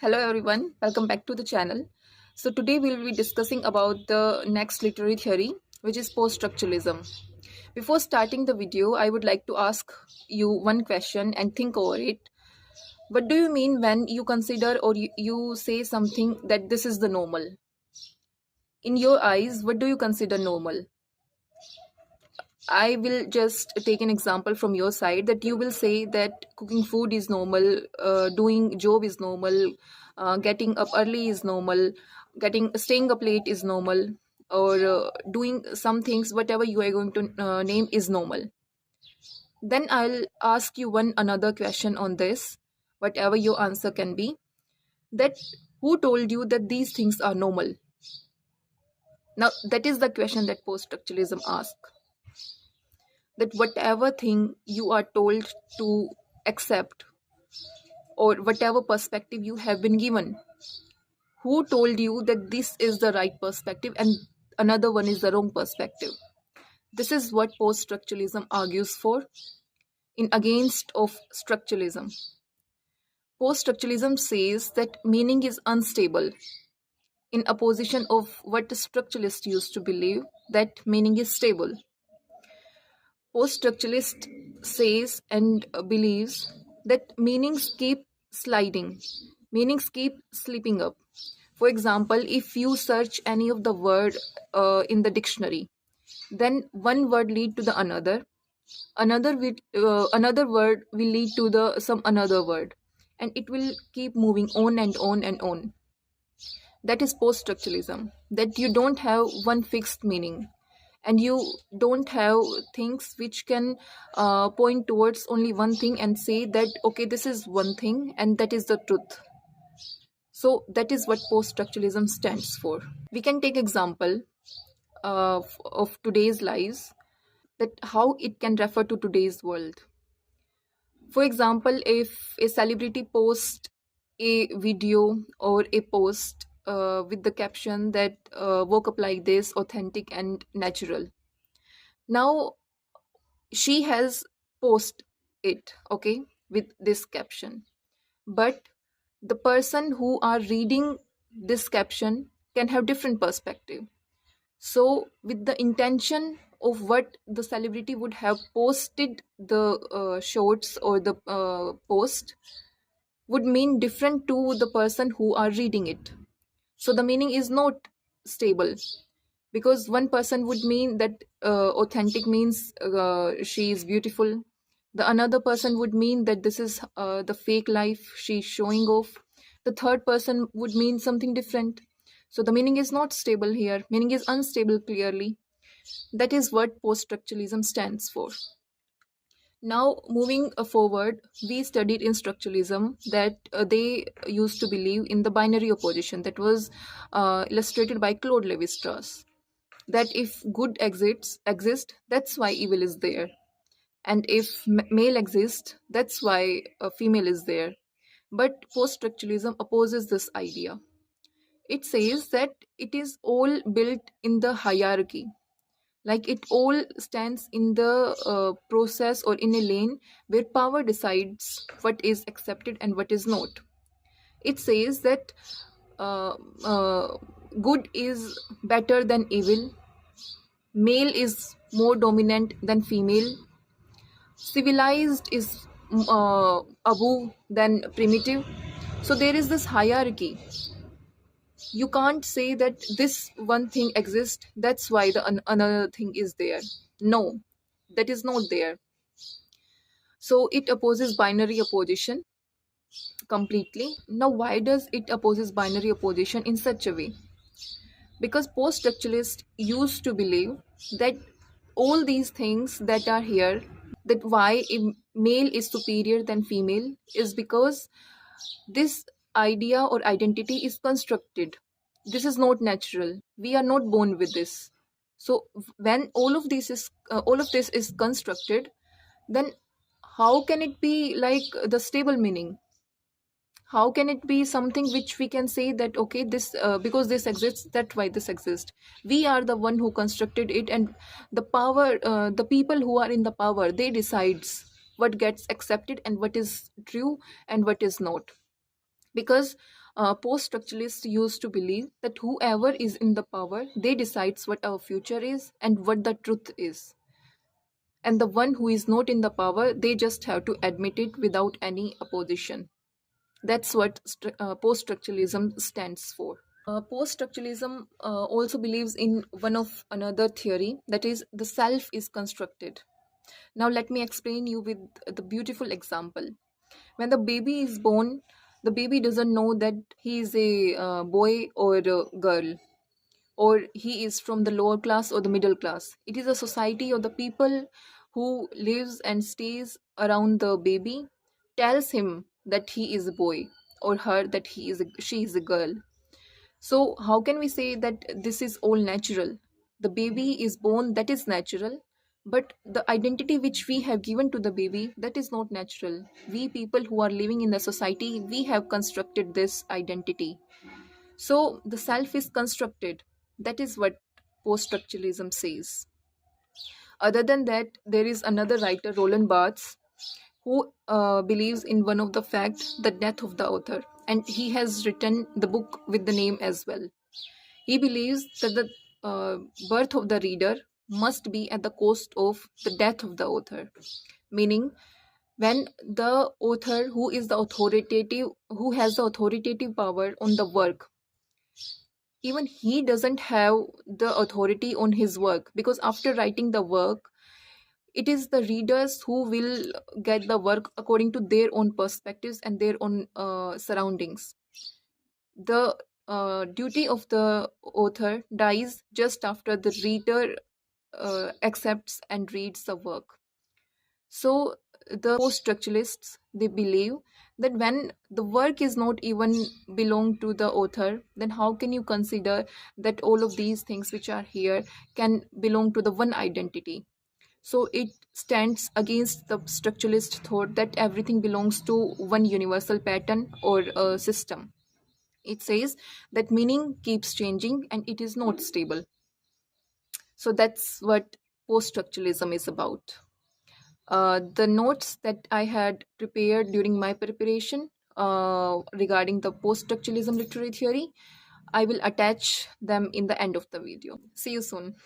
Hello everyone, welcome back to the channel. So today we'll be discussing about the next literary theory, which is post-structuralism. Before starting the video, I would like to ask you one question and think over it. What do you mean when you consider or you say something that this is the normal? In your eyes, what do you consider normal? I will just take an example from your side that you will say that cooking food is normal, doing job is normal, getting up early is normal, getting staying up late is normal, or doing some things, whatever you are going to name is normal. Then I'll ask you one another question on this, whatever your answer can be. That who told you that these things are normal? Now that is the question that post-structuralism asks. That whatever thing you are told to accept or whatever perspective you have been given, who told you that this is the right perspective and another one is the wrong perspective? This is what post-structuralism argues for in against of structuralism. Post-structuralism says that meaning is unstable in opposition of what the structuralists used to believe, that meaning is stable. Post-structuralist says and believes that meanings keep sliding, meanings keep slipping up. For example, if you search any of the word in the dictionary, then one word lead to the another word will lead to the some another word, and it will keep moving on and on and on. That is post-structuralism, that you don't have one fixed meaning and you don't have things which can point towards only one thing and say that okay, this is one thing and that is the truth. So that is what post-structuralism stands for. We can take example of today's lives, that how it can refer to today's world. For example, if a celebrity posts a video or a post with the caption that woke up like this, authentic and natural. Now she has posted it, okay, with this caption. But the person who are reading this caption can have different perspective. So with the intention of what the celebrity would have posted the shorts or the post would mean different to the person who are reading it. So the meaning is not stable, because one person would mean that authentic means she is beautiful, the another person would mean that this is the fake life she's showing off, the third person would mean something different. So the meaning is not stable here, meaning is unstable clearly. That is what post-structuralism stands for. Now, moving forward, we studied in structuralism that they used to believe in the binary opposition that was illustrated by Claude Lévi-Strauss. That if good exist, that's why evil is there, and if male exists, that's why a female is there. But post-structuralism opposes this idea. It says that it is all built in the hierarchy, like it all stands in the process or in a lane where power decides what is accepted and what is not. It says that uh, uh, good is better than evil, male is more dominant than female, civilized is above than primitive. So there is this hierarchy. You can't say that this one thing exists, that's why the another thing is there. No, that is not there. So it opposes binary opposition completely. Now why does it opposes binary opposition in such a way? Because post-structuralists used to believe that all these things that are here, that why male is superior than female, is because this idea or identity is constructed. This is not natural, we are not born with this. So when all of this is constructed, then how can it be like the stable meaning? How can it be something which we can say that okay, this because this exists, that's why this exists? We are the one who constructed it, and the power, the people who are in the power, they decides what gets accepted and what is true and what is not. Because Post-structuralists used to believe that whoever is in the power, they decides what our future is and what the truth is. And the one who is not in the power, they just have to admit it without any opposition. That's what post-structuralism stands for. Post-structuralism also believes in one of another theory, that is the self is constructed. Now let me explain you with the beautiful example. When the baby is born, the baby doesn't know that he is a boy or a girl, or he is from the lower class or the middle class. It is a society or the people who lives and stays around the baby tells him that he is a boy, or her that she is a girl. So, how can we say that this is all natural? The baby is born, that is natural, but the identity which we have given to the baby, that is not natural. We people who are living in the society, we have constructed this identity. So, the self is constructed. That is what post structuralism says. Other than that, there is another writer, Roland Barthes, who believes in one of the facts, the death of the author, and he has written the book with the name as well. He believes that the birth of the reader must be at the cost of the death of the author, meaning when the author who has the authoritative power on the work, even he doesn't have the authority on his work, because after writing the work, it is the readers who will get the work according to their own perspectives and their own surroundings. The duty of the author dies just after the reader accepts and reads the work. So the post-structuralists, they believe that when the work is not even belong to the author, then how can you consider that all of these things which are here can belong to the one identity? So it stands against the structuralist thought that everything belongs to one universal pattern or a system. It says that meaning keeps changing and it is not stable. So that's what post structuralism is about. The notes that I had prepared during my preparation regarding the post structuralism literary theory, I will attach them in the end of the video. See you soon.